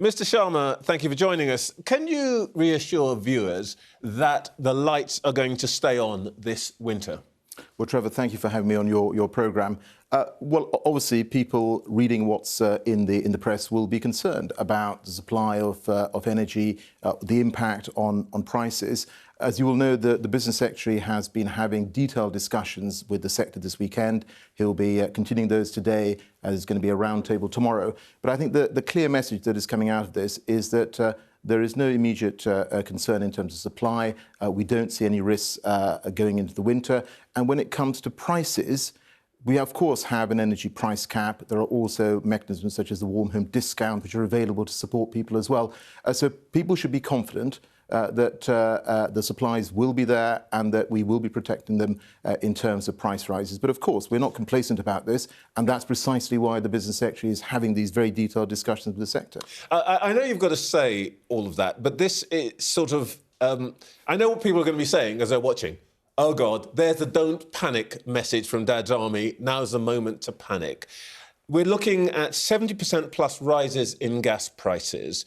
Mr. Sharma, thank you for joining us. Can you reassure viewers that the lights are going to stay on this winter? Well, Trevor, thank you for having me on your programme. Well, obviously, people reading what's in the press will be concerned about the supply of energy, the impact on prices. As you will know, the Business Secretary has been having detailed discussions with the sector this weekend. He'll be continuing those today, and there's going to be a roundtable tomorrow. But I think the clear message that is coming out of this is that there is no immediate concern in terms of supply. We don't see any risks going into the winter. And when it comes to prices, we, of course, have an energy price cap. There are also mechanisms such as the warm home discount, which are available to support people as well. So people should be confident that the supplies will be there and that we will be protecting them in terms of price rises. But of course, we're not complacent about this, and that's precisely why the Business Secretary is having these very detailed discussions with the sector. I know you've got to say all of that, but this is sort of... I know what people are going to be saying as they're watching. Oh, God, there's the don't panic message from Dad's Army. Now's the moment to panic. We're looking at 70% plus rises in gas prices.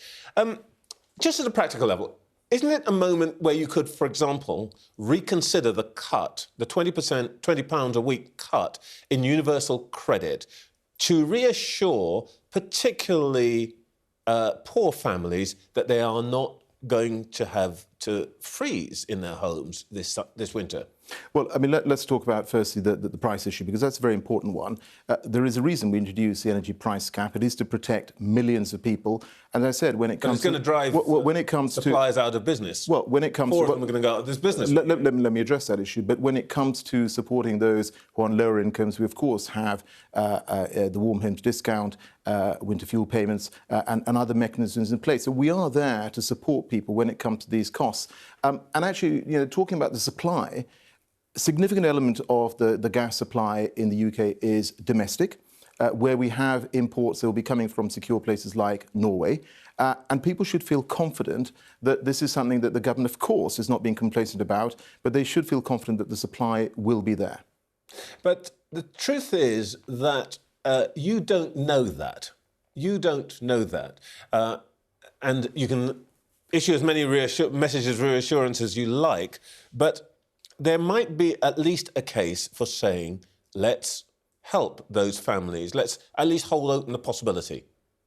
Just at a practical level, isn't it a moment where you could, for example, reconsider the cut, the 20%, £20 a week cut in universal credit to reassure particularly poor families that they are not going to have to freeze in their homes this winter? Well, I mean, let's talk about, firstly, the price issue, because that's a very important one. There is a reason we introduced the energy price cap. It is to protect millions of people. And as I said, when it comes to... It's going to drive suppliers out of business. Well, when it comes to... Four of them are going to go out of this business. Let me address that issue. But when it comes to supporting those who are on lower incomes, we, of course, have the warm homes discount, winter fuel payments, and other mechanisms in place. So we are there to support people when it comes to these costs. And actually, talking about the supply, a significant element of the gas supply in the UK is domestic, where we have imports that will be coming from secure places like Norway. And people should feel confident that this is something that the government, of course, is not being complacent about, but they should feel confident that the supply will be there. But the truth is that you don't know that. You don't know that. And you can issue as many messages of reassurance as you like, but there might be at least a case for saying, let's help those families. Let's at least hold open the possibility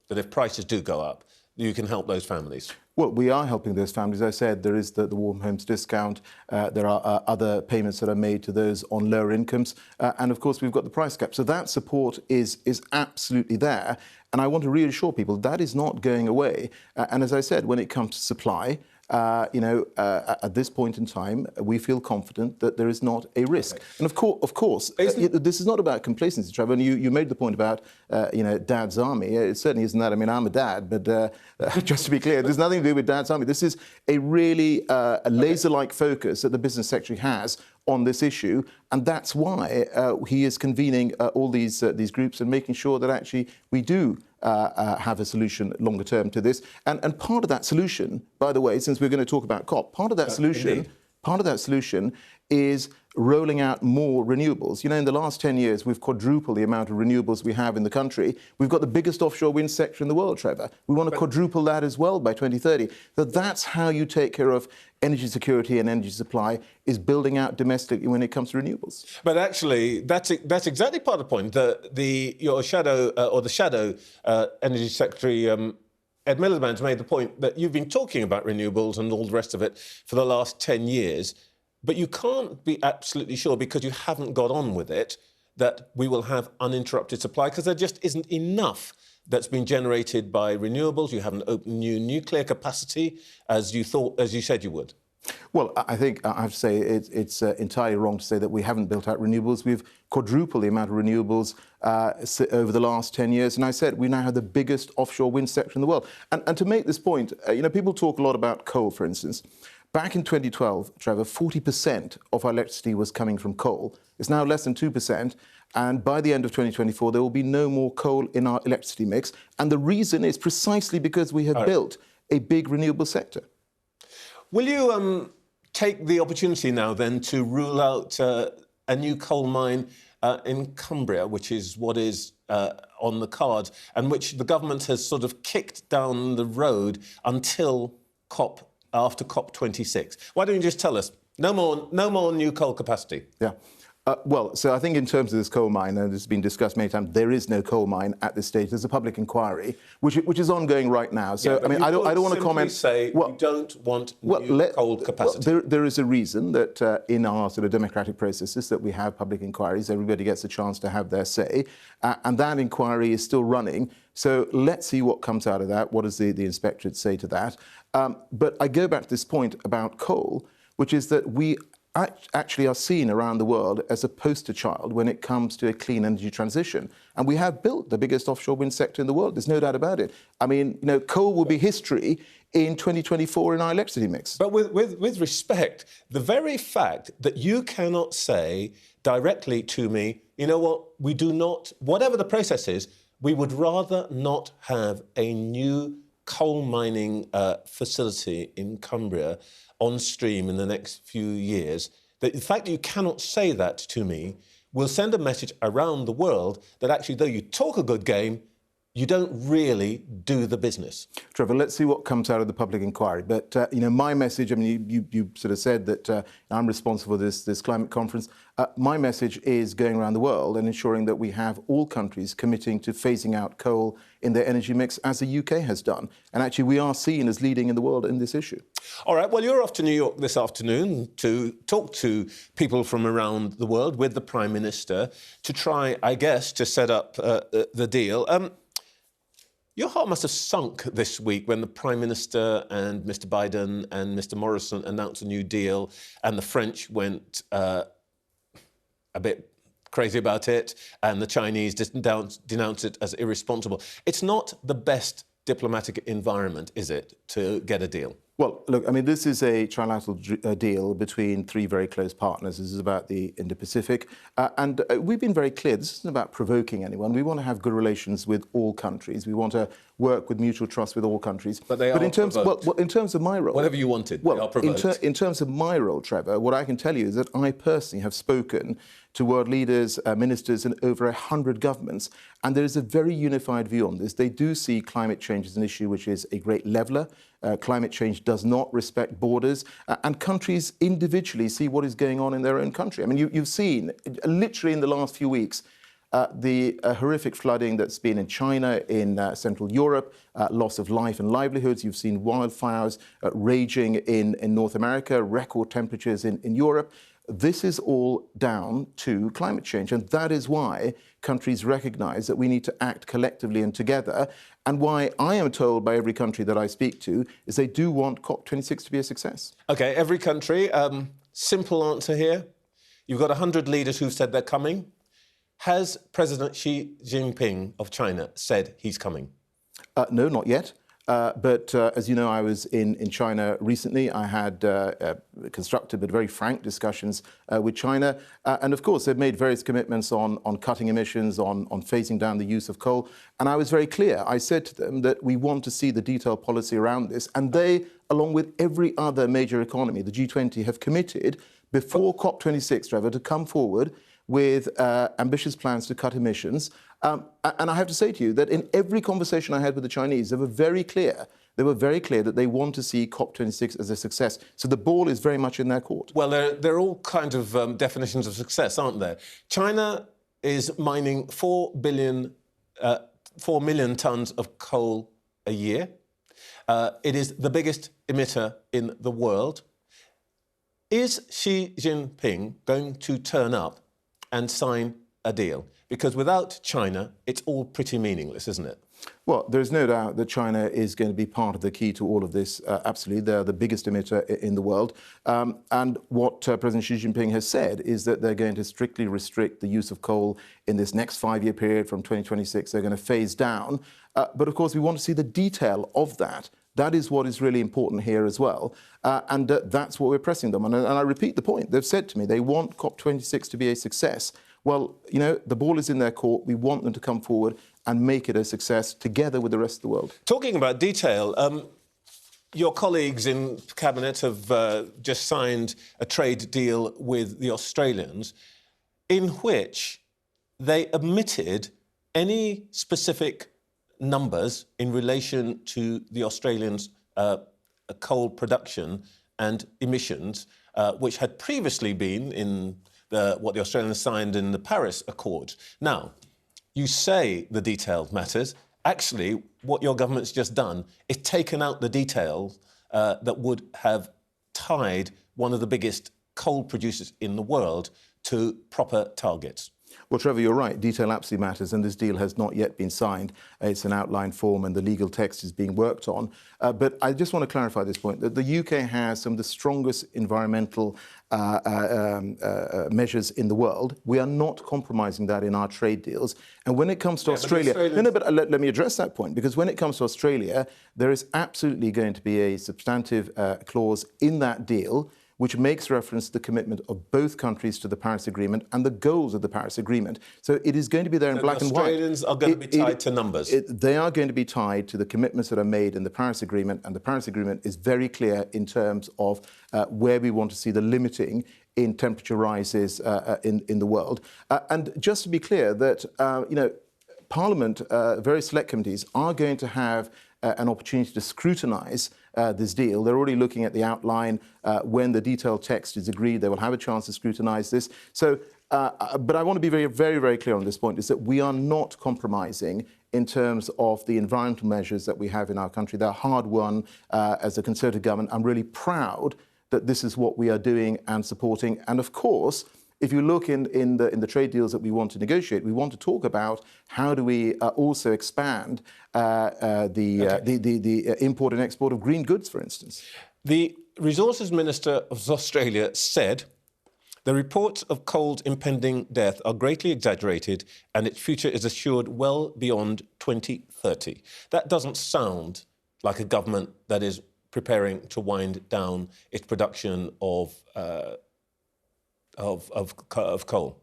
that if prices do go up, you can help those families. Well, we are helping those families. As I said, there is the warm homes discount. There are other payments that are made to those on lower incomes. And, of course, we've got the price cap. So that support is absolutely there. And I want to reassure people that is not going away. And as I said, when it comes to supply, at this point in time, we feel confident that there is not a risk. Okay. And of course, this is not about complacency, Trevor. And you made the point about, Dad's Army. It certainly isn't that. I mean, I'm a dad, but just to be clear, there's nothing to do with Dad's Army. This is a really a laser-like focus that the Business Secretary has on this issue, and that's why he is convening all these groups and making sure that actually we do have a solution longer term to this. And part of that solution, by the way, since we're going to talk about COP, part of that solution is rolling out more renewables. In the last 10 years, we've quadrupled the amount of renewables we have in the country. We've got the biggest offshore wind sector in the world, Trevor. We want to quadruple that as well by 2030. So that's how you take care of energy security and energy supply, is building out domestically when it comes to renewables. But actually, that's exactly part of the point. Your shadow Energy Secretary Ed Miliband's made the point that you've been talking about renewables and all the rest of it for the last 10 years, but you can't be absolutely sure, because you haven't got on with it, that we will have uninterrupted supply, because there just isn't enough that's been generated by renewables. You haven't opened new nuclear capacity as you said you would. Well, I think I have to say it's entirely wrong to say that we haven't built out renewables. We've quadrupled the amount of renewables over the last 10 years. And I said we now have the biggest offshore wind sector in the world. And to make this point, people talk a lot about coal, for instance. Back in 2012, Trevor, 40% of our electricity was coming from coal. It's now less than 2%. And by the end of 2024, there will be no more coal in our electricity mix. And the reason is precisely because we have built a big renewable sector. Will you take the opportunity now then to rule out a new coal mine in Cumbria, which is what is on the cards, and which the government has sort of kicked down the road until after COP26. Why don't you just tell us, no more new coal capacity? Yeah. Well, so I think in terms of this coal mine, and this has been discussed many times, there is no coal mine at this stage. There's a public inquiry, which is ongoing right now. So, yeah, I mean, I don't want to comment. Say you don't want new coal capacity. Well, there is a reason that in our sort of democratic processes that we have public inquiries. Everybody gets a chance to have their say, and that inquiry is still running. So let's see what comes out of that. What does the inspectorate say to that? But I go back to this point about coal, which is that we actually are seen around the world as a poster child when it comes to a clean energy transition. And we have built the biggest offshore wind sector in the world. There's no doubt about it. I mean, you know, coal will be history in 2024 in our electricity mix. But with respect, the very fact that you cannot say directly to me, you know what, we do not, whatever the process is, we would rather not have a new coal mining facility in Cumbria on stream in the next few years. The fact that you cannot say that to me will send a message around the world that actually, though you talk a good game, you don't really do the business. Trevor, let's see what comes out of the public inquiry. But, you know, my message, I mean, you sort of said that I'm responsible for this climate conference. My message is going around the world and ensuring that we have all countries committing to phasing out coal in their energy mix, as the UK has done. And actually, we are seen as leading in the world in this issue. All right, well, you're off to New York this afternoon to talk to people from around the world with the Prime Minister to try, I guess, to set up the deal. Your heart must have sunk this week when the Prime Minister and Mr Biden and Mr Morrison announced a new deal and the French went a bit crazy about it and the Chinese denounced it as irresponsible. It's not the best diplomatic environment, is it, to get a deal? Well, look, I mean, this is a trilateral deal between three very close partners. This is about the Indo-Pacific. And we've been very clear, this isn't about provoking anyone. We want to have good relations with all countries. We want to work with mutual trust with all countries. But they are in terms, in terms of my role... Whatever you wanted, they are provoked. In terms of my role, Trevor, what I can tell you is that I personally have spoken to world leaders, ministers in over 100 governments, and there is a very unified view on this. They do see climate change as an issue which is a great leveller. Climate change does not respect borders, and countries individually see what is going on in their own country. I mean, you've seen, literally in the last few weeks, the horrific flooding that's been in China, in Central Europe, loss of life and livelihoods. You've seen wildfires raging in North America, record temperatures in Europe. This is all down to climate change, and that is why countries recognise that we need to act collectively and together, and why I am told by every country that I speak to is they do want COP26 to be a success. OK, every country. Simple answer here. You've got 100 leaders who've said they're coming. Has President Xi Jinping of China said he's coming? No, not yet. But as you know, I was in China recently. I had constructive but very frank discussions with China. And of course, they've made various commitments on cutting emissions, on phasing down the use of coal. And I was very clear. I said to them that we want to see the detailed policy around this. And they, along with every other major economy, the G20, have committed before COP26, Trevor, to come forward with ambitious plans to cut emissions. And I have to say to you that in every conversation I had with the Chinese, they were very clear. They were very clear that they want to see COP26 as a success. So the ball is very much in their court. Well, there are all kinds of definitions of success, aren't there? China is mining 4 million tonnes of coal a year. It is the biggest emitter in the world. Is Xi Jinping going to turn up and sign a deal? Because without China, it's all pretty meaningless, isn't it? Well, there's no doubt that China is going to be part of the key to all of this. Absolutely. They're the biggest emitter in the world. And what President Xi Jinping has said is that they're going to strictly restrict the use of coal in this next 5-year period from 2026. They're going to phase down. But of course, we want to see the detail of that. That is what is really important here as well. And that's what we're pressing them on. And I repeat the point. They've said to me they want COP26 to be a success. Well, you know, the ball is in their court. We want them to come forward and make it a success together with the rest of the world. Talking about detail, your colleagues in Cabinet have just signed a trade deal with the Australians in which they admitted any specific numbers in relation to the Australians' coal production and emissions, which had previously been in what the Australians signed in the Paris Accord. Now, you say the detailed matters. Actually, what your government's just done is taken out the details that would have tied one of the biggest coal producers in the world to proper targets. Well, Trevor, you're right. Detail absolutely matters, and this deal has not yet been signed. It's an outline form, and the legal text is being worked on. But I just want to clarify this point, that the UK has some of the strongest environmental measures in the world. We are not compromising that in our trade deals. And when it comes to Australia... But let me address that point, because when it comes to Australia, there is absolutely going to be a substantive clause in that deal which makes reference to the commitment of both countries to the Paris Agreement and the goals of the Paris Agreement. So it is going to be there in black and white. Australians are going to be tied to numbers. They are going to be tied to the commitments that are made in the Paris Agreement, and the Paris Agreement is very clear in terms of where we want to see the limiting in temperature rises in the world. And just to be clear that, Parliament, various select committees are going to have an opportunity to scrutinise this deal. They're already looking at the outline. When the detailed text is agreed, they will have a chance to scrutinise this. So, but I want to be very, very, very clear on this point, is that we are not compromising in terms of the environmental measures that we have in our country. They're hard won as a Conservative government. I'm really proud that this is what we are doing and supporting. And of course, if you look in the trade deals that we want to negotiate, we want to talk about how do we also expand the import and export of green goods, for instance. The Resources Minister of Australia said the reports of coal's impending death are greatly exaggerated and its future is assured well beyond 2030. That doesn't sound like a government that is preparing to wind down its production of coal.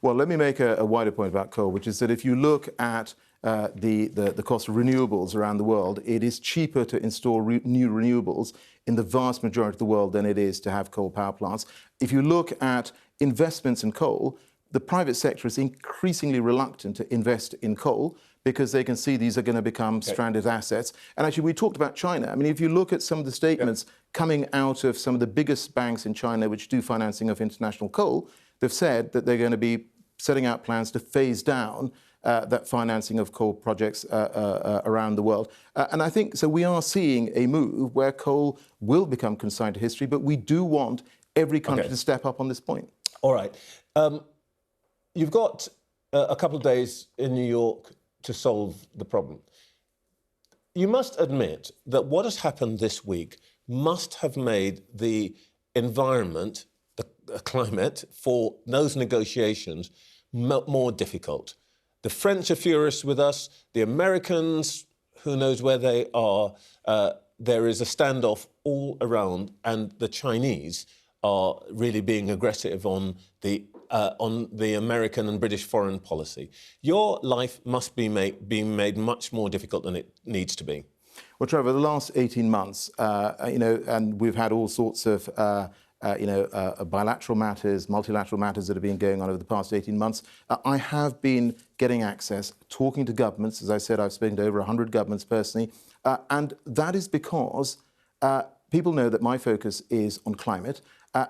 Well, let me make a wider point about coal, which is that if you look at the cost of renewables around the world, it is cheaper to install new renewables in the vast majority of the world than it is to have coal power plants. If you look at investments in coal, the private sector is increasingly reluctant to invest in coal because they can see these are going to become stranded assets. And actually, we talked about China. I mean, if you look at some of the statements coming out of some of the biggest banks in China which do financing of international coal, they've said that they're going to be setting out plans to phase down that financing of coal projects around the world. And I think, so we are seeing a move where coal will become consigned to history, but we do want every country to step up on this point. All right. You've got a couple of days in New York to solve the problem. You must admit that what has happened this week must have made the environment, the climate, for those negotiations more difficult. The French are furious with us. The Americans, who knows where they are. There is a standoff all around, and the Chinese are really being aggressive on the American and British foreign policy. Your life must be being made much more difficult than it needs to be. Well, Trevor, the last 18 months, and we've had all sorts of, bilateral matters, multilateral matters that have been going on over the past 18 months. I have been getting access, talking to governments. As I said, I've spoken to over 100 governments personally. And that is because people know that my focus is on climate.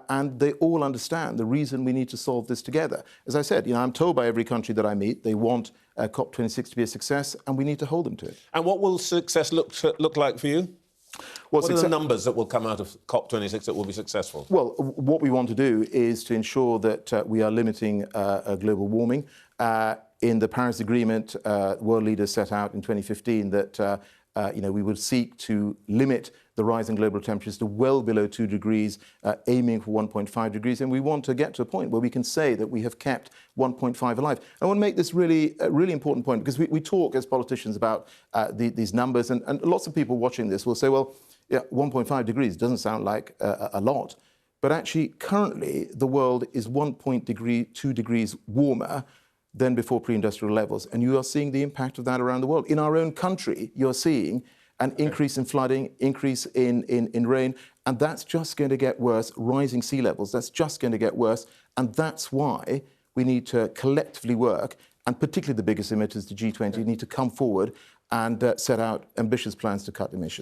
And they all understand the reason we need to solve this together. As I said, I'm told by every country that I meet, they want COP26 to be a success, and we need to hold them to it. And what will success look like for you? What are the numbers that will come out of COP26 that will be successful? Well, what we want to do is to ensure that we are limiting global warming. In the Paris Agreement, world leaders set out in 2015 that we would seek to limit the rise in global temperatures to well below 2 degrees, aiming for 1.5 degrees. And we want to get to a point where we can say that we have kept 1.5 alive. I want to make this really important point, because we talk as politicians about these numbers, and lots of people watching this will say, well, yeah, 1.5 degrees doesn't sound like a lot. But actually, currently, the world is 1.2 degrees warmer than before pre-industrial levels. And you are seeing the impact of that around the world. In our own country, you're seeing an increase in flooding, increase in rain, and that's just going to get worse. Rising sea levels, that's just going to get worse. And that's why we need to collectively work and particularly the biggest emitters, the G20, need to come forward and set out ambitious plans to cut emissions.